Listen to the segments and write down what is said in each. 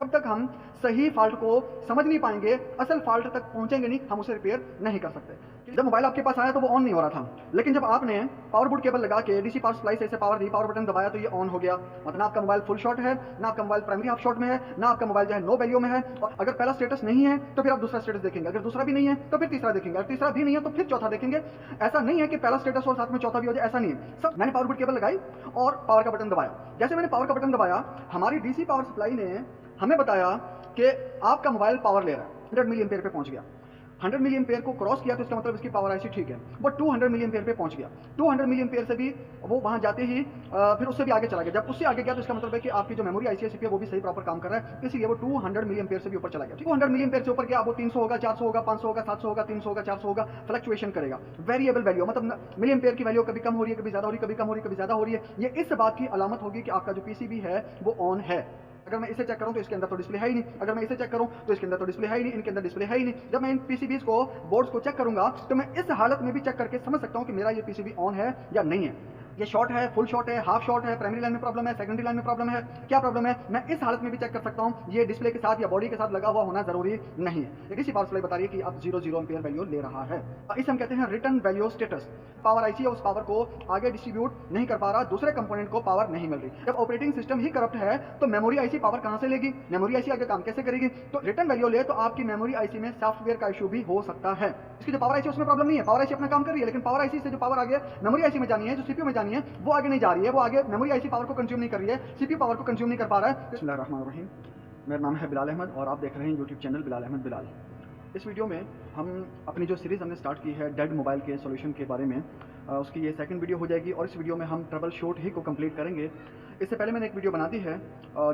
जब तक हम सही फॉल्ट को समझ नहीं पाएंगे, असल फॉल्ट तक पहुंचेंगे नहीं, हम उसे रिपेयर नहीं कर सकते। जब मोबाइल आपके पास आया तो वो ऑन नहीं हो रहा था, लेकिन जब आपने पावर बोर्ड केबल लगा के डीसी पावर सप्लाई से इसे पावर दी, पावर बटन दबाया तो ये ऑन हो गया। मतलब ना आपका मोबाइल फुल शॉट है, ना आपका मोबाइल प्राइमरी हाफ शॉट में है, ना आपका मोबाइल जो है नो वैल्यू में है। और अगर पहला स्टेटस नहीं है तो फिर आप दूसरा स्टेटस देखेंगे, अगर दूसरा भी नहीं है तो फिर तीसरा देखेंगे, अगर तीसरा भी नहीं है तो फिर चौथा देखेंगे। ऐसा नहीं है कि पहला स्टेटस और साथ में चौथा भी हो जाए, ऐसा नहीं है। सब मैंने पावर बोर्ड केबल लगाई और पावर का बटन दबाया। जैसे मैंने पावर का बटन दबाया, हमारी डीसी पावर सप्लाई ने हमें बताया कि आपका मोबाइल पावर ले रहा है, 100 मिली एम्पेयर पे पहुंच गया। 100 मिली एम्पेयर को क्रॉस किया तो इसका मतलब इसकी पावर आईसी ठीक है, वो 200 मिली एम्पेयर पे पहुंच गया। 200 मिली एम्पेयर से भी वो वहां जाते ही फिर उससे भी आगे चला गया। जब उससे आगे गया तो इसका मतलब है कि आपकी जो मेमोरी आईसी है वो भी सही प्रॉपर काम कर रहा है, इसलिए वो 200 मिली एम्पेयर से भी ऊपर चला गया। 200 मिली एम्पेयर से ऊपर गया, अब वो 300 होगा, 400 होगा, 500 होगा, 700 होगा, 300 होगा, 400 होगा, फ्लक्चुएशन करेगा। वेरिएबल वैल्यू मतलब मिली एम्पेयर की वैल्यू कभी कम हो रही है, कभी ज्यादा हो रही है, कभी कम हो रही है, कभी ज्यादा हो रही है। ये इस बात की अलामत होगी कि आपका जो पीसीबी है वो ऑन है। अगर मैं इसे चेक करूं तो इसके अंदर तो डिस्प्ले है ही नहीं, अगर मैं इसे चेक करूं तो इसके अंदर तो डिस्प्ले है ही नहीं, इनके अंदर डिस्प्ले है ही नहीं। जब मैं इन पीसीबीज को, बोर्ड्स को चेक करूंगा तो मैं इस हालत में भी चेक करके समझ सकता हूं कि मेरा ये पीसीबी ऑन है या नहीं है। ये शॉर्ट है, फुल शॉर्ट है, हाफ शॉर्ट है, प्राइमरी लाइन में प्रॉब्लम है, सेकेंडरी लाइन में प्रॉब्लम है, क्या प्रॉब्लम है, मैं इस हालत में भी चेक कर सकता हूं। ये डिस्प्ले के साथ या बॉडी के साथ लगा हुआ होना जरूरी नहीं है। डीसी पावर सप्लाई बता रही है कि अब 0 एम्पियर वैल्यू ले रहा है। इसे हम कहते हैं return value status. Power IC उस पावर को आगे डिस्ट्रीब्यूट नहीं कर पा रहा, दूसरे कंपोनेंट को पावर नहीं मिल रही। जब ऑपरेटिंग सिस्टम ही करप्ट है तो मेमोरी आईसी पावर कहां से लेगी, मेमोरी आईसी आगे काम कैसे करेगी। तो रिटर्न वैल्यू ले तो आपकी मेमोरी आईसी में सॉफ्टवेयर का इशू भी हो सकता है। इसकी जो पावर आईसी उसमें प्रॉब्लम नहीं है, पावर आईसी अपना काम कर रही है, लेकिन पावर आईसी से जो पावर आगे मेमोरी आईसी में जानी है, जो सीपीयू में जानी है, वो आगे नहीं जा रही है, वो आगे मेमोरी आईसी पावर को कंज्यूम नहीं कर रही है, सीपीयू पावर को कंज्यूम नहीं कर पा रहा है। बिस्मिल्लाहिर्रहमानिर्रहीम, मेरा नाम है बिलाल अहमद और आप देख रहे हैं यूट्यूब चैनल बिलाल अहमद बिलाल। इस वीडियो में हम अपनी जो सीरीज़ हमने स्टार्ट की है डेड मोबाइल के सॉल्यूशन के बारे में, उसकी ये सेकंड वीडियो हो जाएगी और इस वीडियो में हम ट्रबल शूट ही को कंप्लीट करेंगे। इससे पहले मैंने एक वीडियो बना दी है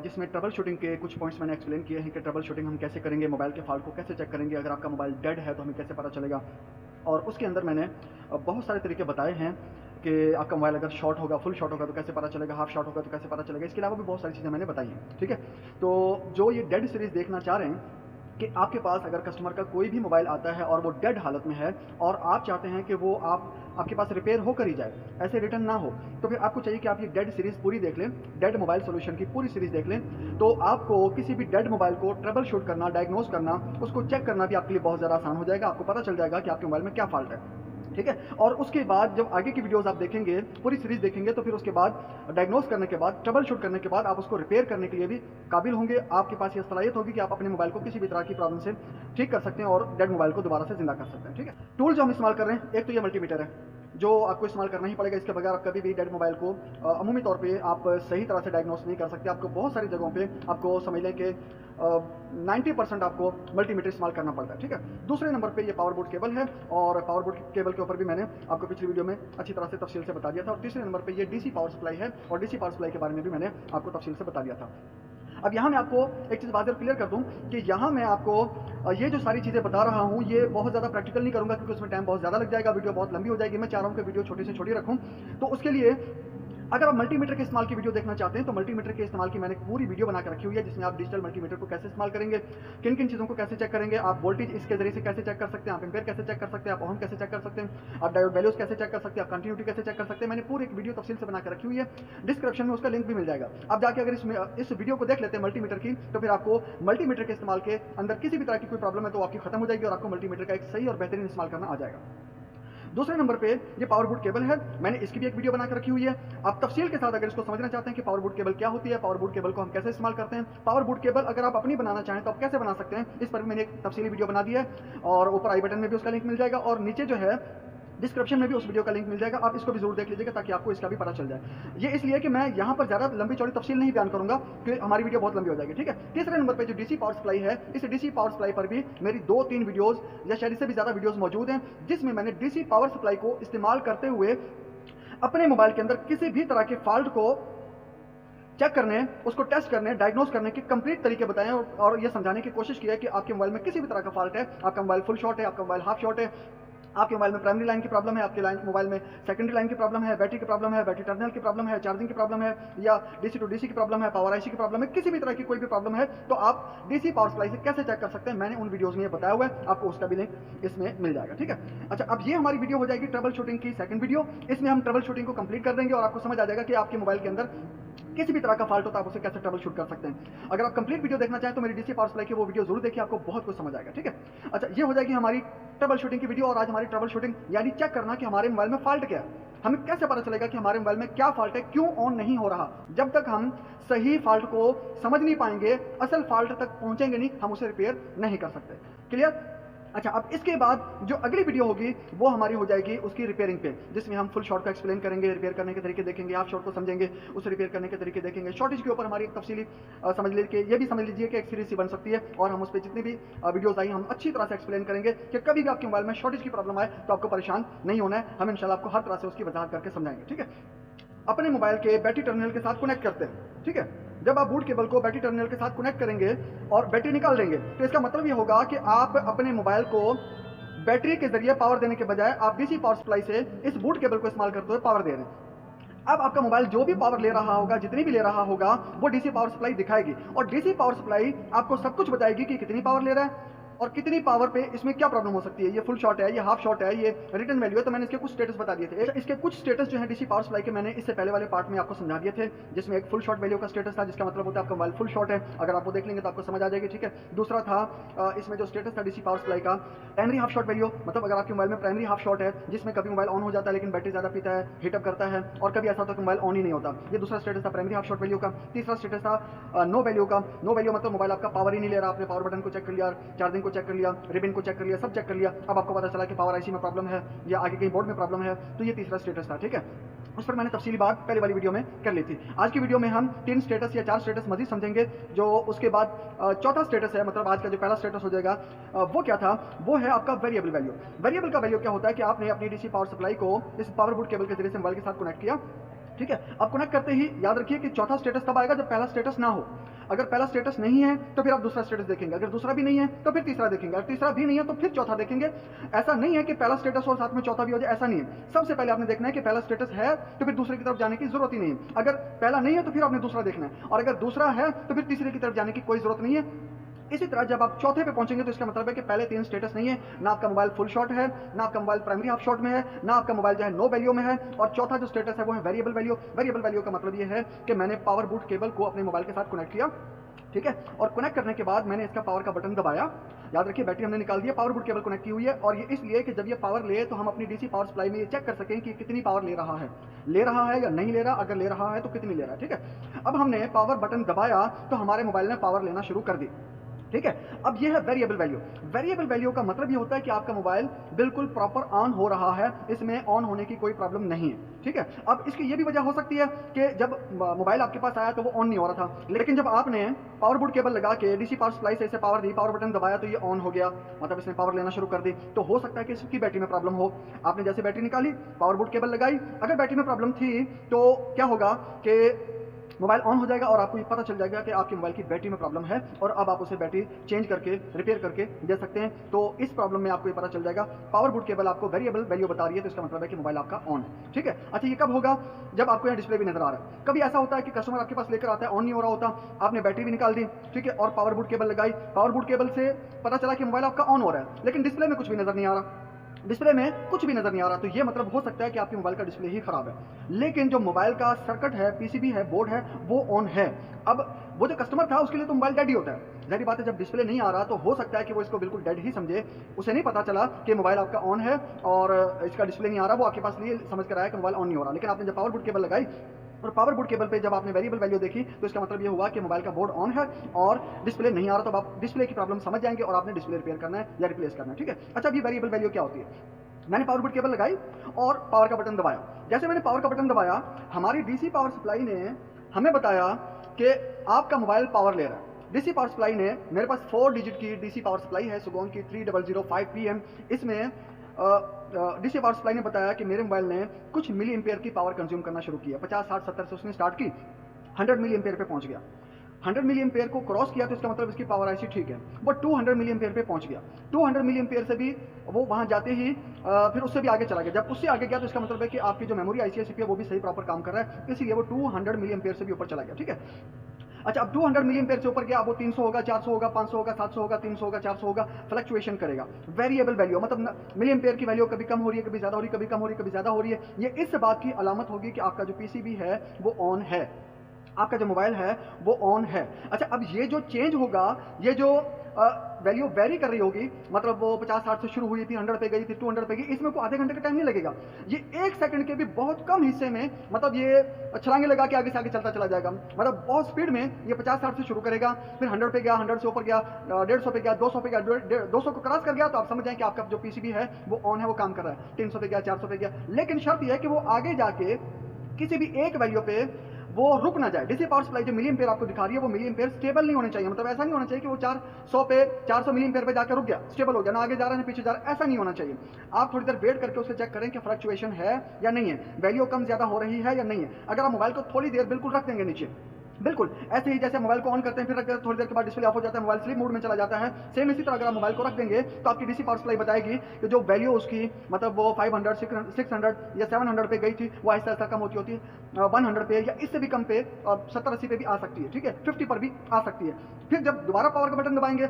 जिसमें ट्रबल शूटिंग के कुछ पॉइंट्स मैंने एक्सप्लेन किए हैं कि ट्रबल शूटिंग हम कैसे करेंगे, मोबाइल के फॉल्ट को कैसे चेक करेंगे, अगर आपका मोबाइल डेड है तो हमें कैसे पता चलेगा। और उसके अंदर मैंने बहुत सारे तरीके बताए हैं कि आपका मोबाइल अगर शॉर्ट होगा, फुल शॉर्ट होगा तो कैसे पता चलेगा, हाफ शॉर्ट होगा तो कैसे पता चलेगा। इसके अलावा भी बहुत सारी चीज़ें मैंने बताई हैं, ठीक है। तो जो ये डेड सीरीज़ देखना चाह रहे हैं कि आपके पास अगर कस्टमर का कोई भी मोबाइल आता है और वो डेड हालत में है और आप चाहते हैं कि वो आपके पास रिपेयर होकर ही जाए, ऐसे रिटर्न ना हो, तो फिर आपको चाहिए कि आप ये डेड सीरीज़ पूरी देख लें, डेड मोबाइल सॉल्यूशन की पूरी सीरीज़ देख लें। तो आपको किसी भी डेड मोबाइल को ट्रबल शूट करना, डायग्नोज करना, उसको चेक करना भी आपके लिए बहुत ज़्यादा आसान हो जाएगा। आपको पता चल जाएगा कि आपके मोबाइल में क्या फॉल्ट है, ठीक है। और उसके बाद जब आगे की वीडियोस आप देखेंगे, पूरी सीरीज देखेंगे, तो फिर उसके बाद डायग्नोस करने के बाद, ट्रबल शूट करने के बाद आप उसको रिपेयर करने के लिए भी काबिल होंगे। आपके पास ये सलाहियत होगी कि आप अपने मोबाइल को किसी भी तरह की प्रॉब्लम से ठीक कर सकते हैं और डेड मोबाइल को दोबारा से जिंदा कर सकते हैं, ठीक है। टूल जो हम इस्तेमाल कर रहे हैं, एक तो ये मल्टीमीटर है जो आपको इस्तेमाल करना ही पड़ेगा। इसके बगैर आप कभी भी डेड मोबाइल को अमूमी तौर पे आप सही तरह से डायग्नोस नहीं कर सकते। आपको बहुत सारी जगहों पे आपको समझ लें कि 90% आपको मल्टीमीटर इस्तेमाल करना पड़ता है, ठीक है। दूसरे नंबर पे ये पावर बोर्ड केबल है और पावर बोर्ड केबल के ऊपर भी मैंने आपको पिछली वीडियो में अच्छी तरह से तफसील से बता दिया था। और तीसरे नंबर पे ये डीसी पावर सप्लाई है और डीसी पावर सप्लाई के बारे में भी मैंने आपको तफसील से बता दिया था। अब यहाँ मैं आपको एक चीज़ बात क्लियर कर दूँ कि यहाँ मैं आपको ये जो सारी चीज़ें बता रहा हूँ ये बहुत ज़्यादा प्रैक्टिकल नहीं करूँगा क्योंकि उसमें टाइम बहुत ज़्यादा लग जाएगा, वीडियो बहुत लंबी हो जाएगी। मैं चाह रहा हूँ कि वीडियो छोटी से छोटी रखूँ। तो उसके लिए अगर आप मल्टीमीटर के इस्तेमाल की वीडियो देखना चाहते हैं तो मल्टीमीटर के इस्तेमाल की मैंने पूरी वीडियो बना कर रखी हुई है जिसमें आप डिजिटल मल्टीमीटर को कैसे इस्तेमाल करेंगे, किन किन चीज़ों को कैसे चेक करेंगे, आप वोल्टेज इसके जरिए से कैसे चेक कर सकते हैं, आप एम्पेयर कैसे चेक कर सकते हैं, आप ओम कैसे चेक कर सकते हैं, आप डायोड वैल्यूज कैसे चेक कर सकते हैं, आप कंटिन्यूटी कैसे चेक कर सकते हैं। मैंने पूरी एक वीडियो तफसील से बना कर रखी हुई है, डिस्क्रिप्शन में उसका लिंक भी मिल जाएगा। आप जाके अगर इस वीडियो को देख लेते हैं मल्टीमीटर की, तो फिर आपको मल्टीमीटर के इस्तेमाल के अंदर किसी भी तरह की कोई प्रॉब्लम है तो आपकी खत्म हो जाएगी और आपको मल्टीमीटर का एक सही और बेहतरीन इस्तेमाल करना आ जाएगा। दूसरे नंबर पे ये पावर बोर्ड केबल है, मैंने इसकी भी एक वीडियो बनाकर रखी हुई है। आप तफसील के साथ अगर इसको समझना चाहते हैं कि पावर बोर्ड केबल क्या होती है, पावर बोर्ड केबल को हम कैसे इस्तेमाल करते हैं, पावर बोर्ड केबल अगर आप अपनी बनाना चाहें तो आप कैसे बना सकते हैं, इस पर भी मैंने एक तफसीली वीडियो बना दी है और ऊपर आई बटन में भी उसका लिंक मिल जाएगा और नीचे जो है डिस्क्रिप्शन में भी उस वीडियो का लिंक मिल जाएगा। आप इसको भी जरूर देख लीजिएगा ताकि आपको इसका भी पता चल जाए। ये इसलिए कि मैं यहाँ पर ज़्यादा लंबी चौड़ी तफसील नहीं बयान करूँगा कि हमारी वीडियो बहुत लंबी हो जाएगी, ठीक है। तीसरे नंबर पे जो डीसी पावर सप्लाई है, इस डीसी पावर सप्लाई पर भी मेरी 2-3 वीडियोज़ या शायद इससे भी ज़्यादा वीडियोज़ मौजूद हैं जिसमें मैंने डीसी पावर सप्लाई को इस्तेमाल करते हुए अपने मोबाइल के अंदर किसी भी तरह के फॉल्ट को चेक करने, उसको टेस्ट करने, डायग्नोस करने के कंप्लीट तरीके बताएं और ये समझाने की कोशिश की है कि आपके मोबाइल में किसी भी तरह का फॉल्ट है, आपका मोबाइल फुल शॉट है, आपका मोबाइल हाफ शॉट है, आपके मोबाइल में प्राइमरी लाइन की प्रॉब्लम है, आपके मोबाइल में सेकेंडरी लाइन की प्रॉब्लम है, बैटरी की प्रॉब्लम है, बैटरी टर्मिनल की प्रॉब्लम है, चार्जिंग की प्रॉब्लम है या डीसी टू डीसी की प्रॉब्लम है, पावर आईसी की प्रॉब्लम है, किसी भी तरह की कोई भी प्रॉब्लम है तो आप डीसी पावर सप्लाई से कैसे चेक कर सकते हैं, मैंने उन वीडियोस में ये बताया हुआ है, आपको उसका भी लिंक इसमें मिल जाएगा, ठीक है। अच्छा, अब ये हमारी वीडियो हो जाएगी ट्रबल शूटिंग की सेकंड वीडियो। इसमें हम ट्रबल शूटिंग को कंप्लीट कर देंगे और आपको समझ आ जाएगा कि आपके मोबाइल के अंदर किसी भी तरह का फॉल्ट होता है आप उसे कैसे ट्रबल शूट कर सकते हैं। अगर आप कंप्लीट वीडियो देखना चाहें तो मेरी डीसी पावर सप्लाई की वो वीडियो जरूर देखिए, आपको बहुत कुछ समझ आएगा। ठीक है, अच्छा ये हो जाएगी हमारी ट्रबल शूटिंग की वीडियो। और आज हमारी ट्रबल शूटिंग यानी चेक करना कि हमारे मोबाइल में फॉल्ट क्या है। हमें कैसे पता चलेगा कि हमारे मोबाइल में क्या फॉल्ट है, क्यों ऑन नहीं हो रहा। जब तक हम सही फॉल्ट को समझ नहीं पाएंगे, असल फॉल्ट तक पहुंचेंगे नहीं, हम उसे रिपेयर नहीं कर सकते। क्लियर? अच्छा, अब इसके बाद जो अगली वीडियो होगी वो हमारी हो जाएगी उसकी रिपेयरिंग पे, जिसमें हम फुल शॉर्ट का एक्सप्लेन करेंगे, रिपेयर करने के तरीके देखेंगे, हाफ शॉर्ट को समझेंगे, उसे रिपेयर करने के तरीके देखेंगे। शॉर्टेज के ऊपर हमारी एक तफसीली समझ लीजिए, ये भी समझ लीजिए कि एक सीरीज सी बन सकती है और हम उस पर जितनी भी वीडियोस आई हम अच्छी तरह से एक्सप्लेन करेंगे कि कभी भी आपके मोबाइल में शॉर्टेज की प्रॉब्लम आए तो आपको परेशान नहीं होना है। हम इंशाल्लाह आपको हर तरह से उसकी वजाहत करके समझाएंगे। ठीक है, अपने मोबाइल के बैटरी टर्मिनल के साथ कनेक्ट करते हैं। ठीक है, जब आप बूट केबल को बैटरी टर्मिनल के साथ कनेक्ट करेंगे और बैटरी निकाल देंगे तो इसका मतलब ये होगा कि आप अपने मोबाइल को बैटरी के जरिए पावर देने के बजाय आप डीसी पावर सप्लाई से इस बूट केबल को इस्तेमाल करते हुए पावर दे रहे हैं। अब आपका मोबाइल जो भी पावर ले रहा होगा, जितनी भी ले रहा होगा, वो डीसी पावर सप्लाई दिखाएगी और डीसी पावर सप्लाई आपको सब कुछ बताएगी कि कितनी पावर ले रहा है और कितनी पावर पे इसमें क्या प्रॉब्लम हो सकती है। ये फुल शॉट है, ये हाफ शॉट है, ये रिटर्न वैल्यू है। तो मैंने इसके कुछ स्टेटस बता दिए थे। इसके कुछ स्टेटस जो है डीसी पावर सप्लाई के मैंने इससे पहले वाले पार्ट में आपको समझा दिए थे, जिसमें एक फुल शॉट वैल्यू का स्टेटस था, जिसका मतलब होता है आपका मोबाइल फुल शॉट है। अगर आपको देख लेंगे तो आपको समझ आ जाएगी। ठीक है, दूसरा था इसमें जो स्टेटस था डीसी पावर सप्लाई का प्राइमरी हाफ शॉट वैल्यू, मतलब अगर आपके मोबाइल में प्राइमरी हाफ शॉट है जिसमें कभी मोबाइल ऑन हो जाता है लेकिन बैटरी ज्यादा पीता है, हीटअप करता है, और कभी ऐसा होता है कि मोबाइल ऑन ही नहीं होता। ये दूसरा स्टेटस था प्राइमरी हाफ शॉट वैल्यू का। तीसरा स्टेटस था नो वैल्यू का। नो वैल्यू मतलब मोबाइल आपका पावर ही नहीं ले रहा, आपने पावर बटन को चेक कर लिया, चार्जिंग को चेक कर लिया, रिबिन को चेक कर लिया, सब चेक कर लिया, अब आपको पता चला कि पावर आईसी में प्रॉब्लम है या आगे कहीं बोर्ड में प्रॉब्लम है। तो ये तीसरा स्टेटस था। ठीक है, उस पर मैंने तफसीली बात पहले वाली वीडियो में कर ली थी। आज की वीडियो में हम 3 स्टेटस या 4 स्टेटस मजीद समझेंगे। जो उसके बाद चौथा स्टेटस है, मतलब आज का जो पहला स्टेटस हो जाएगा वो क्या था, वो है आपका वेरिएबल वैल्यू। वेरिएबल का वैल्यू क्या होता है कि आपने अपनी डीसी पावर सप्लाई को इस पावर बूट केबल के जरिए से मोबाइल के साथ कनेक्ट किया। ठीक है, अब कनेक्ट करते ही याद रखिए कि चौथा स्टेटस तब आएगा जब पहला स्टेटस ना हो। अगर पहला स्टेटस नहीं है तो फिर आप दूसरा स्टेटस देखेंगे, अगर दूसरा भी नहीं है तो फिर तीसरा देखेंगे, अगर तीसरा भी नहीं है तो फिर चौथा देखेंगे। ऐसा नहीं है कि पहला स्टेटस और साथ में चौथा भी हो जाए, ऐसा नहीं है। सबसे पहले आपने देखना है कि पहला स्टेटस है तो फिर दूसरे की तरफ जाने की जरूरत ही नहीं है। अगर पहला नहीं है तो फिर आपने दूसरा देखना है, और अगर दूसरा है तो फिर तीसरे की तरफ जाने की कोई जरूरत नहीं है। इसी तरह जब आप चौथे पे पहुंचेंगे तो इसका मतलब है कि पहले 3 स्टेटस नहीं है, ना आपका मोबाइल फुल शॉट है, ना आपका मोबाइल प्राइमरी हाफ शॉट में है, ना आपका मोबाइल जो है नो वैल्यू में है, और चौथा जो स्टेटस है वो है वेरिएबल वैल्यू। वेरिएबल वैल्यू का मतलब ये है कि मैंने पावर बूट केबल को अपने मोबाइल के साथ कनेक्ट किया। ठीक है, और कनेक्ट करने के बाद मैंने इसका पावर का बटन दबाया। याद रखिए बैटरी हमने निकाल दिया, पावर बूट केबल कनेक्ट की हुई है, और ये इसलिए कि जब ये पावर ले तो हम अपनी डीसी पावर सप्लाई में ये चेक कर सकें कि कितनी पावर ले रहा है या नहीं ले रहा। अगर ले रहा है तो कितनी ले रहा है। ठीक है, अब हमने पावर बटन दबाया तो हमारे मोबाइल ने पावर लेना शुरू कर दी। ठीक है, अब ये है वेरिएबल वैल्यू। वेरिएबल वैल्यू का मतलब ये होता है कि आपका मोबाइल बिल्कुल प्रॉपर ऑन हो रहा है, इसमें ऑन होने की कोई प्रॉब्लम नहीं है। ठीक है, अब इसकी ये भी वजह हो सकती है कि जब मोबाइल आपके पास आया तो वो ऑन नहीं हो रहा था, लेकिन जब आपने पावर बूट केबल लगा के डीसी पावर सप्लाई से इसे पावर दी, पावर बटन दबाया तो ये ऑन हो गया, मतलब इसने पावर लेना शुरू कर दी। तो हो सकता है कि इसकी बैटरी में प्रॉब्लम हो। आपने जैसे बैटरी निकाली, पावर बूट केबल लगाई, अगर बैटरी में प्रॉब्लम थी तो क्या होगा कि मोबाइल ऑन हो जाएगा और आपको ये पता चल जाएगा कि आपके मोबाइल की बैटरी में प्रॉब्लम है, और अब आप उसे बैटरी चेंज करके रिपेयर करके दे सकते हैं। तो इस प्रॉब्लम में आपको ये पता चल जाएगा। पावर बूट केबल आपको वेरिएबल वैल्यू बता रही है तो इसका मतलब है कि मोबाइल आपका ऑन है। ठीक है, अच्छा ये कब होगा, जब आपको यहाँ डिस्प्ले भी नजर आ रहा है। कभी ऐसा होता है कि कस्टमर आपके पास लेकर आता है, ऑन नहीं हो रहा होता, आपने बैटरी भी निकाल दी, ठीक है, और पावर बूट केबल लगाई, पावर बूट केबल से पता चला कि मोबाइल आपका ऑन हो रहा है, लेकिन डिस्प्ले में कुछ भी नजर नहीं आ रहा, डिस्प्ले में कुछ भी नजर नहीं आ रहा। तो ये मतलब हो सकता है कि आपके मोबाइल का डिस्प्ले ही खराब है, लेकिन जो मोबाइल का सर्किट है, पीसीबी है, बोर्ड है, वो ऑन है। अब वो जो कस्टमर था उसके लिए तो मोबाइल डेड ही होता है। जाहिर बात है जब डिस्प्ले नहीं आ रहा तो हो सकता है कि वो इसको बिल्कुल डेड ही समझे, उसे नहीं पता चला कि मोबाइल आपका ऑन है और इसका डिस्प्ले नहीं आ रहा, वो आपके पास लिए समझ कर आया कि मोबाइल ऑन नहीं हो रहा। लेकिन आपने जब पावर बूट केबल लगाई और पावर बूट केबल पे जब आपने वेरिएबल वैल्यू देखी तो इसका मतलब ये हुआ कि मोबाइल का बोर्ड ऑन है और डिस्प्ले नहीं आ रहा। तो आप डिस्प्ले की प्रॉब्लम समझ जाएंगे और आपने डिस्प्ले रिपेयर करना है या रिप्लेस करना है। ठीक है, अच्छा अभी वेरिएबल वैल्यू क्या होती है। मैंने पावर बूट केबल लगाई और पावर का बटन दबाया। जैसे मैंने पावर का बटन दबाया, हमारी डीसी पावर सप्लाई ने हमें बताया कि आपका मोबाइल पावर ले रहा है। डीसी पावर सप्लाई ने, मेरे पास 4 डिजिट की डीसी पावर सप्लाई है, सुगोन की 3005 PM। इसमें डीसी पावर सप्लाई ने बताया कि मेरे मोबाइल ने कुछ मिली एम्पेयर की पावर कंज्यूम करना शुरू किया। 50, 60, 70 से उसने स्टार्ट की, 100 मिली एम्पेयर पे पहुंच गया। 100 मिली एम्पेयर को क्रॉस किया तो इसका मतलब इसकी पावर आईसी ठीक है, वो 200 मिली एम्पेयर पे पहुंच गया। 200 मिली एम्पेयर से भी वो वहां जाते ही फिर उससे भी आगे चला गया। जब उससे आगे गया तो इसका मतलब है कि आपकी जो मेमोरी आईसी है वो भी सही प्रॉपर काम कर रहा है, इसीलिए वो 200 मिली एम्पेयर से भी ऊपर चला गया। ठीक है, अच्छा अब 200 मिली एम्पेयर से ऊपर गया, अब वो 300 होगा, 400 होगा, 500 होगा, 700 होगा, 300 होगा, 400 होगा, फ्लक्चुएशन करेगा। वेरिएबल वैल्यू मतलब मिली एम्पेयर की वैल्यू कभी कम हो रही है, कभी ज्यादा हो रही है, कभी कम हो रही है, कभी ज्यादा हो रही है। ये इस बात की अलामत होगी कि आपका जो पीसीबी है वो ऑन है। आपका जो मोबाइल है वो ऑन है। अच्छा, अब ये जो चेंज होगा, ये जो वैल्यू वेरी कर रही होगी, मतलब वो 50-60 से शुरू हुई थी, 100 पे गई, फिर 200 पे गई, इसमें कोई आधे घंटे का टाइम नहीं लगेगा। ये 1 सेकंड के भी बहुत कम हिस्से में मतलब ये छलांगे लगा के आगे से आगे चलता चला जाएगा। मतलब बहुत स्पीड में ये 50-60 से शुरू करेगा, फिर 100 पे गया, 100 से ऊपर गया, 150 पे गया, 200 पे गया, 200 को क्रॉस कर गया, तो आप समझ जाएं कि आपका जो पीसीबी है वो ऑन है, वो काम कर रहा है। 300 पे गया, 400 पे गया, लेकिन शर्त यह है कि वो आगे जाके किसी भी एक वैल्यू पे वो रुक ना जाए। डीसी पावर सप्लाई जो मिली एम्पेयर आपको दिखा रही है, वो मिली एम्पेयर स्टेबल नहीं होने चाहिए। मतलब ऐसा नहीं होना चाहिए कि वो 400 पे 400 मिली एम्पेयर पे जाकर रुक गया, स्टेबल हो गया, ना आगे जा रहा है ना पीछे जा रहा है, ऐसा नहीं होना चाहिए। आप थोड़ी देर वेट करके उसे चेक करें कि फ्लक्चुएशन है या नहीं है, वैल्यू कम ज्यादा हो रही है या नहीं है। अगर आप मोबाइल को थोड़ी देर बिल्कुल रख देंगे नीचे, बिल्कुल ऐसे ही जैसे मोबाइल को ऑन करते हैं, फिर थोड़ी देर के बाद डिस्प्ले ऑफ हो जाता है, मोबाइल स्लीप मोड में चला जाता है, सेम इसी तरह अगर आप मोबाइल को रख देंगे तो आपकी डीसी पावर सप्लाई बताएगी कि जो वैल्यू उसकी मतलब वो 500, 600 या 700 पे गई थी, वो आहिस्ता आहिस्ता कम होती होती है 100 पे या इससे भी कम पे, 70-80 पे भी आ सकती है, ठीक है, 50 पर भी आ सकती है। फिर जब दोबारा पावर का बटन दबाएंगे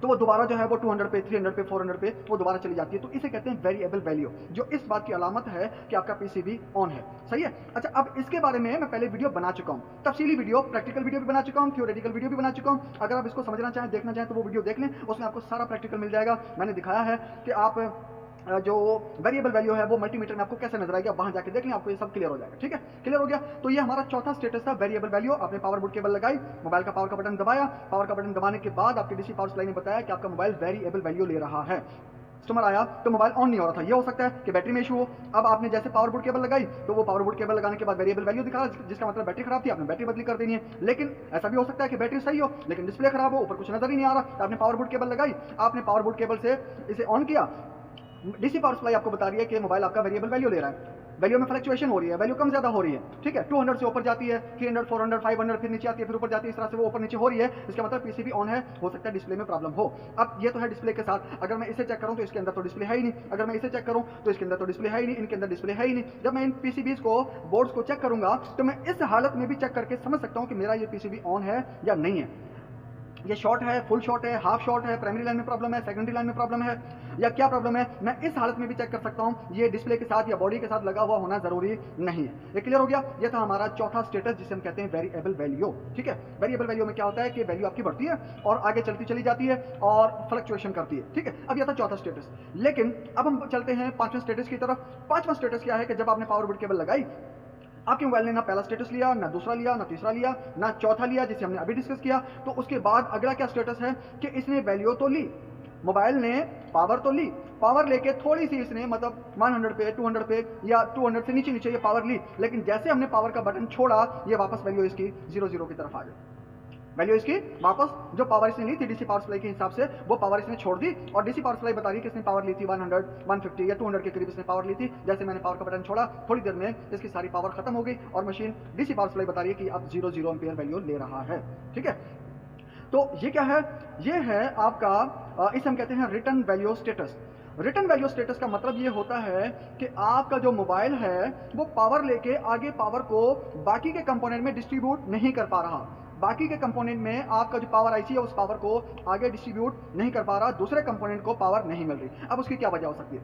तो वो दोबारा जो है वो 200 पे, 300 पे, 400 पे वो दोबारा चली जाती है। तो इसे कहते हैं वेरिएबल वैल्यू, जो इस बात की अलामत है कि आपका पीसीबी ऑन है। सही है। अच्छा, अब इसके बारे में मैं पहले वीडियो बना चुका हूँ, तफसीली वीडियो, प्रैक्टिकल वीडियो भी बना चुका हूँ, थ्योरेटिकल वीडियो भी बना चुका हूँ। अगर आप इसको समझना चाहें, देखना चाहें तो वो वीडियो देख लें, उसमें आपको सारा प्रैक्टिकल मिल जाएगा। मैंने दिखाया है कि आप जो वेरिएबल वैल्यू है वो मल्टीमीटर में आपको कैसे नजर आएगा, वहां जाके देख लें, आपको ये सब क्लियर हो जाएगा। ठीक है, क्लियर हो गया। तो ये हमारा चौथा स्टेटस था, वेरिएबल वैल्यू। आपने पावर बोर्ड केबल लगाई, मोबाइल का पावर का बटन दबाया, पावर का बटन दबाने के बाद आपकी डीसी पावर सप्लाई ने बताया कि आपका मोबाइल वेरिएबल वैल्यू ले रहा है। कस्टमर आया तो मोबाइल ऑन नहीं हो रहा था, ये हो सकता है कि बैटरी में इशू हो। अब आपने जैसे पावर बोर्ड केबल लगाई तो वो पावर बोर्ड केबल लगाने के बाद वेरिएबल वैल्यू दिखा रहा, जिसका मतलब बैटरी खराब थी, आपने बैटरी बदली कर देनी है। लेकिन ऐसा भी हो सकता है कि बैटरी सही हो लेकिन डिस्प्ले खराब हो, ऊपर कुछ नजर ही नहीं आ रहा। आपने पावर बोर्ड केबल लगाई, आपने पावर बोर्ड केबल से इसे ऑन किया, डीसी पावर सप्लाई आपको बता रही है कि मोबाइल आपका वेरिएबल वैल्यू ले रहा है, वैल्यू में फ्लक्चुएशन हो रही है, वैल्यू कम ज्यादा हो रही है। ठीक है, 200 से ऊपर जाती है, 300, 400, 500, फिर नीचे आती है, फिर ऊपर जाती है, इस तरह से वो ऊपर नीचे हो रही है। इसका मतलब पीसीबी ऑन है, हो सकता है डिस्प्ले में प्रॉब्लम हो। अब ये तो है डिस्प्ले के साथ, अगर मैं इसे चेक करूं तो इसके अंदर तो डिस्प्ले है ही नहीं, अगर मैं इसे चेक करूं तो इसके अंदर तो डिस्प्ले है ही नहीं, इनके अंदर डिस्प्ले है ही नहीं। जब मैं इन पीसीबीज को, बोर्ड्स को चेक करूंगा तो मैं इस हालत में भी चेक करके समझ सकता हूं कि मेरा ये पीसीबी ऑन है या नहीं है, ये शॉर्ट है, फुल शॉर्ट है, हाफ शॉर्ट है, प्राइमरी लाइन में प्रॉब्लम है, सेकेंडरी लाइन में प्रॉब्लम है, या क्या प्रॉब्लम है, मैं इस हालत में भी चेक कर सकता हूं। ये डिस्प्ले के साथ या बॉडी के साथ लगा हुआ होना जरूरी नहीं है। ये क्लियर हो गया। ये था हमारा चौथा स्टेटस जिसे हम कहते हैं वेरिएबल वैल्यू। ठीक है, वेरिएबल वैल्यू में क्या होता है कि वैल्यू आपकी बढ़ती है और आगे चलती चली जाती है और फ्लक्चुएशन करती है। ठीक है, अब यह था चौथा स्टेटस। लेकिन अब हम चलते हैं पांचवें स्टेटस की तरफ। पांचवा स्टेटस क्या है कि जब आपने पावर बोर्ड केबल लगाई, आपके मोबाइल ने ना पहला स्टेटस लिया, ना दूसरा लिया, ना तीसरा लिया, ना चौथा लिया जिसे हमने अभी डिस्कस किया, तो उसके बाद अगला क्या स्टेटस है कि इसने वैल्यू तो ली, मोबाइल ने पावर तो ली, पावर लेके थोड़ी सी इसने मतलब 100 पे, 200 पे या 200 से नीचे नीचे ये पावर ली, लेकिन जैसे हमने पावर का बटन छोड़ा ये वापस वैल्यू इसकी 00 की तरफ आ गई। वैल्यू इसकी वापस जो पावर इसने ली थी डीसी पावर सप्लाई के हिसाब से, वो पावर इसने छोड़ दी और डीसी पावर सप्लाई बता रही है कि इसने पावर ली थी 100, 150 या 200 के करीब इसने पावर ली थी। जैसे मैंने पावर का बटन छोड़ा, थोड़ी देर में इसकी सारी पावर खत्म हो गई और मशीन डीसी पावर सप्लाई बता रही है कि अब 00 एम्पियर वैल्यू ले रहा है। ठीक है, तो ये क्या है, ये है आपका इसे हम कहते हैं return value status. Return value status का मतलब ये होता है कि आपका जो मोबाइल है वो पावर लेके आगे पावर को बाकी के कंपोनेंट में डिस्ट्रीब्यूट नहीं कर पा रहा, बाकी के कंपोनेंट में आपका जो पावर आईसी है उस पावर को आगे डिस्ट्रीब्यूट नहीं कर पा रहा, दूसरे कंपोनेंट को पावर नहीं मिल रही। अब उसकी क्या वजह हो सकती है?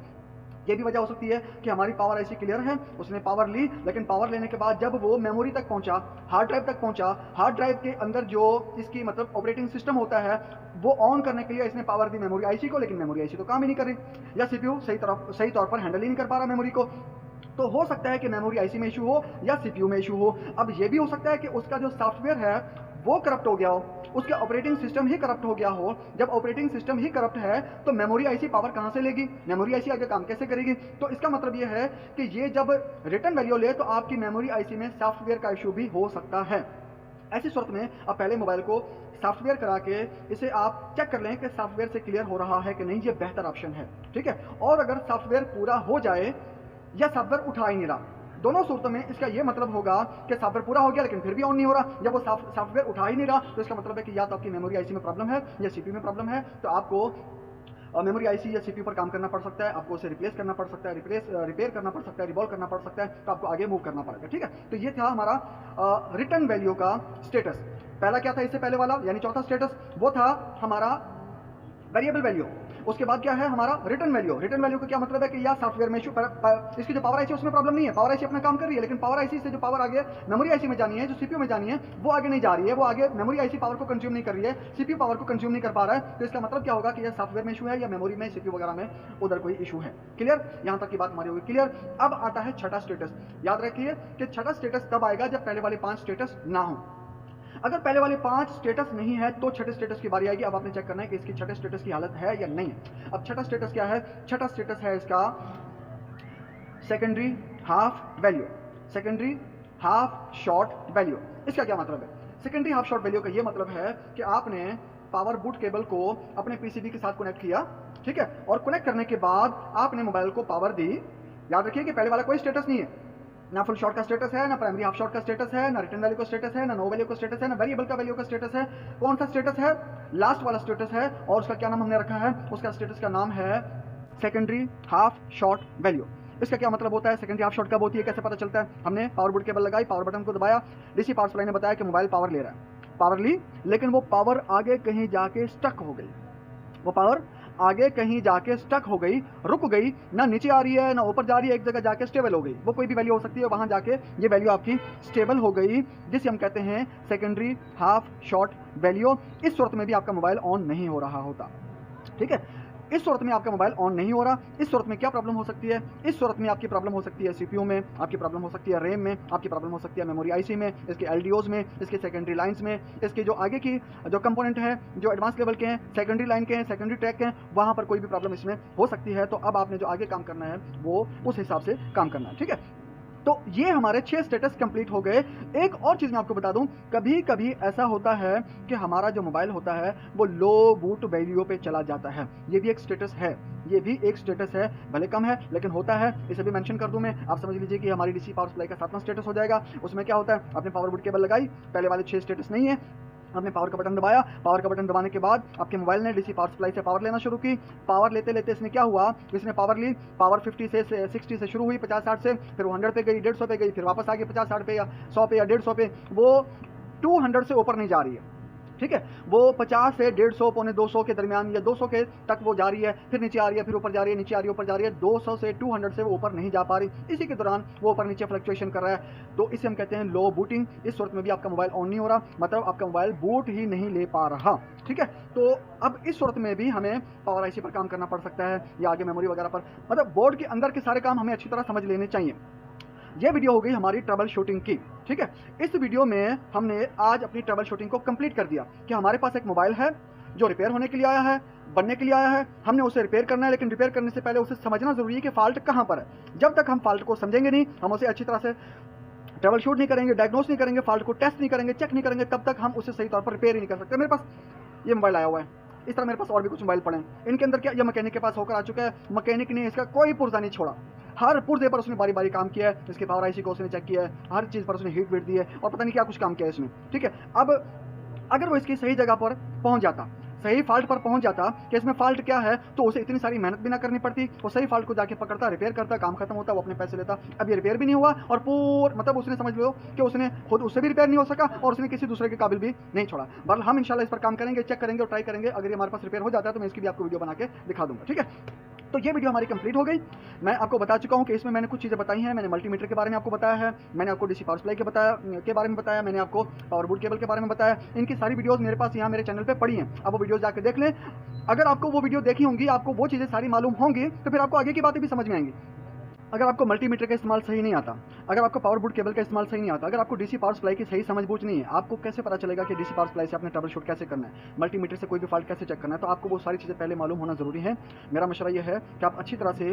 ये भी वजह हो सकती है कि हमारी पावर आईसी क्लियर है, उसने पावर ली, लेकिन पावर लेने के बाद जब वो मेमोरी तक पहुंचा, हार्ड ड्राइव तक पहुंचा, हार्ड ड्राइव के अंदर जो इसकी मतलब ऑपरेटिंग सिस्टम होता है वो ऑन करने के लिए इसने पावर दी मेमोरी आईसी को, लेकिन मेमोरी आईसी तो काम ही नहीं कर रही, या सीपीयू सही तौर पर हैंडल ही नहीं कर पा रहा मेमोरी को। तो हो सकता है कि मेमोरी आईसी में इशू हो या सीपीयू में इशू हो। अब ये भी हो सकता है कि उसका जो सॉफ्टवेयर है वो करप्ट हो गया हो, उसका ऑपरेटिंग सिस्टम ही करप्ट हो गया हो। जब ऑपरेटिंग सिस्टम ही करप्ट है तो मेमोरी आईसी पावर कहां से लेगी, मेमोरी आईसी आगे काम कैसे करेगी? तो इसका मतलब यह है कि ये जब रिटर्न वैल्यू ले तो आपकी मेमोरी आईसी में सॉफ्टवेयर का इशू भी हो सकता है। ऐसी सूरत में आप पहले मोबाइल को सॉफ्टवेयर करा के इसे आप चेक कर लें कि सॉफ्टवेयर से क्लियर हो रहा है कि नहीं, ये बेहतर ऑप्शन है। ठीक है, और अगर सॉफ्टवेयर पूरा हो जाए या सॉफ्टवेयर उठा ही नहीं रहा, दोनों सूरतों में इसका यह मतलब होगा कि सॉफ्टवेयर पूरा हो गया लेकिन फिर भी ऑन नहीं हो रहा, जब वो सॉफ्टवेयर उठा ही नहीं रहा तो इसका मतलब है कि या तो आपकी मेमोरी आईसी में प्रॉब्लम है या सीपीयू में प्रॉब्लम है। तो आपको मेमोरी आईसी या सीपीयू पर काम करना पड़ सकता है, आपको उसे रिप्लेस करना पड़ सकता है, रिपेयर करना पड़ सकता है, रिवॉल्व करना पड़ सकता है, तो आपको आगे मूव करना पड़ेगा। ठीक है, तो ये था हमारा रिटर्न वैल्यू का स्टेटस। पहला क्या था इससे पहले वाला, यानी चौथा स्टेटस, वो था हमारा वेरिएबल वैल्यू। उसके बाद क्या है हमारा रिटर्न वैल्यू। रिटर्न वैल्यू का क्या मतलब है कि या सॉफ्टवेयर में इशू, इसकी जो पावर आईसी उसमें प्रॉब्लम नहीं है, पावर आईसी अपना काम कर रही है, लेकिन पावर आईसी से जो पावर आगे मेमोरी आईसी में जानी है, जो सीपीयू में जानी है, वो आगे नहीं जा रही है, वो आगे मेमोरी आईसी पावर को कंज्यूम नहीं कर रही है, सीपीयू पावर को कंज्यूम नहीं कर पा रहा है। तो इसका मतलब क्या होगा कि यह सॉफ्टवेयर में इशू है या मेमोरी में, सीपीयू वगैरह में उधर कोई इशू है। क्लियर, यहां तक की बात हमारी होगी क्लियर। अब आता है छठा स्टेटस। याद रखिए कि छठा स्टेटस तब आएगा जब पहले वाले 5 स्टेटस ना हो। अगर पहले वाले 5 स्टेटस नहीं है तो छठे स्टेटस की बारी आएगी। अब आपने चेक करना है कि इसकी छठे स्टेटस की हालत है या नहीं है। अब छठा स्टेटस क्या है? छठा स्टेटस है इसका secondary half value, secondary half short value. इसका क्या मतलब है? सेकेंडरी हाफ शॉर्ट वैल्यू का ये मतलब है कि आपने पावर बूट केबल को अपने पीसीबी के साथ कनेक्ट किया, ठीक है, और कनेक्ट करने के बाद आपने मोबाइल को पावर दी। याद रखिए कि पहले वाला कोई स्टेटस नहीं है, ना फुल शॉर्ट का स्टेटस है, ना प्राइमरी हाफ शॉर्ट का स्टेटस है, ना रिटर्न वैल्यू का स्टेटस है, ना नो वैल्यू का स्टेटस है, ना वेरिएबल का वैल्यू का स्टेटस है। कौन सा स्टेटस है? लास्ट वाला स्टेटस है। और उसका क्या नाम हमने रखा है? उसका स्टेटस का नाम है सेकेंडरी हाफ शॉर्ट वैल्यू। इसका क्या मतलब होता है? सेकेंडरी हाफ शॉर्ट कब होती है, कैसे पता चलता है? हमने पावर बोर्ड केबल लगाई, पावर बटन को दबाया, डीसी पावर सप्लाई ने बताया कि मोबाइल पावर ले रहा है, पावर ली, लेकिन वो पावर आगे कहीं जाके स्टक हो गई। वो पावर आगे कहीं जाके स्टक हो गई, रुक गई, ना नीचे आ रही है ना ऊपर जा रही है, एक जगह जाके स्टेबल हो गई। वो कोई भी वैल्यू हो सकती है, वहां जाके ये वैल्यू आपकी स्टेबल हो गई, जिसे हम कहते हैं सेकेंडरी हाफ शॉर्ट वैल्यू। इस सूरत में भी आपका मोबाइल ऑन नहीं हो रहा होता, ठीक है। इस सूरत में आपका मोबाइल ऑन नहीं हो रहा। इस सूरत में क्या प्रॉब्लम हो सकती है? इस सूरत में आपकी प्रॉब्लम हो सकती है सीपीयू में, आपकी प्रॉब्लम हो सकती है रैम में, आपकी प्रॉब्लम हो सकती है मेमोरी आईसी में, इसके एलडीओज में, इसके सेकेंडरी लाइंस में, इसके जो आगे की जो कंपोनेंट है, जो एडवांस लेवल के हैं, सेकेंडरी लाइन के हैं, सेकेंडरी ट्रैक के हैं, वहां पर कोई भी प्रॉब्लम इसमें हो सकती है। तो अब आपने जो आगे काम करना है वो उस हिसाब से काम करना है, ठीक है। तो ये हमारे 6 स्टेटस कंप्लीट हो गए। एक और चीज मैं आपको बता दूं, कभी कभी ऐसा होता है कि हमारा जो मोबाइल होता है वो लो बूट वैल्यू पे चला जाता है। ये भी एक स्टेटस है, ये भी एक स्टेटस है, भले कम है लेकिन होता है। इसे भी मेंशन कर दूं मैं, आप समझ लीजिए कि हमारी डीसी पावर सप्लाई का 7वां स्टेटस हो जाएगा। उसमें क्या होता है? आपने पावर बूट केबल लगाई, पहले वाले 6 स्टेटस नहीं है, आपने पावर का बटन दबाया, पावर का बटन दबाने के बाद आपके मोबाइल ने डीसी पावर सप्लाई से पावर लेना शुरू की। पावर लेते लेते इसने क्या हुआ? इसने पावर ली, पावर 50 से 60 से शुरू हुई, 50-60 से, फिर वो 100 पे गई, 150 पे गई, फिर वापस आ गई 50-60 पे या 100 पे या 150 पे। वो 200 से ऊपर नहीं जा रही है, ठीक है। वो 50 से 150 पौने 200 के दरमियान या 200 के तक वो जा रही है, फिर नीचे आ रही है, फिर ऊपर जा रही है, नीचे आ रही है, ऊपर जा रही है। 200 से 200 से वो ऊपर नहीं जा पा रही। इसी के दौरान वो ऊपर नीचे फ्लक्चुएशन कर रहा है, तो इसे हम कहते हैं लो बूटिंग। इस सूरत में भी आपका मोबाइल ऑन नहीं हो रहा, मतलब आपका मोबाइल बूट ही नहीं ले पा रहा, ठीक है। तो अब इस सूरत में भी हमें पावर आईसी पर काम करना पड़ सकता है या आगे मेमोरी वगैरह पर, मतलब बोर्ड के अंदर के सारे काम हमें अच्छी तरह समझ लेने चाहिए। ये वीडियो हो गई हमारी ट्रबल शूटिंग की, ठीक है। इस वीडियो में हमने आज अपनी ट्रबल शूटिंग को कंप्लीट कर दिया कि हमारे पास एक मोबाइल है जो रिपेयर होने के लिए आया है, बनने के लिए आया है, हमने उसे रिपेयर करना है, लेकिन रिपेयर करने से पहले उसे समझना जरूरी है कि फॉल्ट कहां पर है। जब तक हम फॉल्ट को समझेंगे नहीं, हम उसे अच्छी तरह से ट्रबल शूट नहीं करेंगे, डायग्नोस नहीं करेंगे, फॉल्ट को टेस्ट नहीं करेंगे, चेक नहीं करेंगे, तब तक हम उसे सही तौर पर रिपेयर ही नहीं कर सकते। मेरे पास ये मोबाइल आया हुआ है, इस तरह मेरे पास और भी कुछ मोबाइल पड़े हैं, इनके अंदर क्या ये मैकेनिक के पास होकर आ चुका है, मैकेनिक ने इसका कोई पुर्जा नहीं छोड़ा, हर पुर्जे पर उसने बारी बारी काम किया है, इसके पावर आईसी को उसने चेक किया है, हर चीज़ पर उसने हीट वेट दी है और पता नहीं क्या कुछ काम किया है इसमें, ठीक है। अब अगर वो इसकी सही जगह पर पहुंच जाता, सही फॉल्ट पर पहुंच जाता कि इसमें फॉल्ट क्या है, तो उसे इतनी सारी मेहनत भी ना करनी पड़ती, वो सही फॉल्ट को जाके पकड़ता, रिपेयर करता, काम खत्म होता, वो अपने पैसे लेता। अब ये रिपेयर भी नहीं हुआ और मतलब उसने समझ लो कि उसने खुद उससे भी रिपेयर नहीं हो सका और उसने किसी दूसरे के काबिल भी नहीं छोड़ा। बहरहाल हम इंशाल्लाह इस पर काम करेंगे, चेक करेंगे और ट्राई करेंगे। अगर ये हमारे पास रिपेयर हो जाता है तो मैं इसकी भी आपको वीडियो बना के दिखा दूंगा, ठीक है। तो ये वीडियो हमारी कंप्लीट हो गई। मैं आपको बता चुका हूं कि इसमें मैंने कुछ चीज़ें बताई हैं। मैंने मल्टीमीटर के बारे में आपको बताया है, मैंने आपको डीसी पावर सप्लाई के बारे में बताया, मैंने आपको पावर बोर्ड केबल के बारे में बताया। इनकी सारी वीडियोस मेरे पास यहाँ मेरे चैनल पे पड़ी हैं, आप वो वीडियोस जाके देख लें। अगर आपको वो वीडियो देखी होंगी, आपको वो चीज़ें सारी मालूम होंगी, तो फिर आपको आगे की बातें भी समझ में आएंगी। अगर आपको मल्टीमीटर का इस्तेमाल सही नहीं आता, अगर आपको पावर बोर्ड केबल का इस्तेमाल सही नहीं आता, अगर आपको डीसी पावर सप्लाई की सही समझ बूझ नहीं है, आपको कैसे पता चलेगा कि डीसी पावर सप्लाई से आपने ट्रबल शूट कैसे करना है, मल्टीमीटर से कोई भी फॉल्ट कैसे चेक करना है, तो आपको वो सारी चीज़ें पहले मालूम होना जरूरी है। मेरा मशवरा ये है कि आप अच्छी तरह से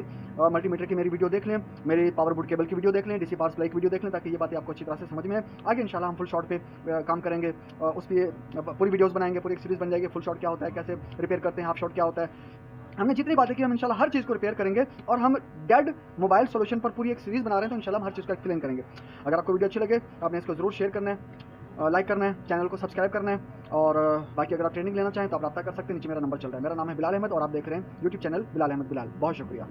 मल्टीमीटर की मेरी वीडियो देख लें, मेरी पावर बोर्ड केबल की वीडियो देख लें, डीसी पावर सप्लाई की वीडियो देख लें, ताकि ये बातें आपको अच्छी तरह से समझ में आए। आगे इंशाल्लाह हम फुल शॉट पे काम करेंगे, उस पर पूरी वीडियोज़ बनाएंगे, पूरी एक सीरीज़ बन जाएगी। फुल शॉट क्या होता है, कैसे रिपेयर करते हैं, हाफ शॉट क्या होता है, हमने जितनी बातें की हम इंशाल्लाह हर चीज़ को रिपेयर करेंगे। और हम डेड मोबाइल सोल्यूशन पर पूरी एक सीरीज़ बना रहे हैं, तो इंशाल्लाह हम हर चीज़ का एक्सप्लेन करेंगे। अगर आपको वीडियो अच्छी लगे आपने इसको ज़रूर शेयर करना है, लाइक करना है, चैनल को सब्सक्राइब करना है। और बाकी अगर आप ट्रेनिंग लेना चाहें तो आप रब्ता कर सकते हैं, नीचे मेरा नंबर चल रहा है। मेरा नाम है बिलाल अहमद और आप देख रहे हैं यूट्यूब चैनल बिलाल अहमद बिलाल। बहुत शुक्रिया।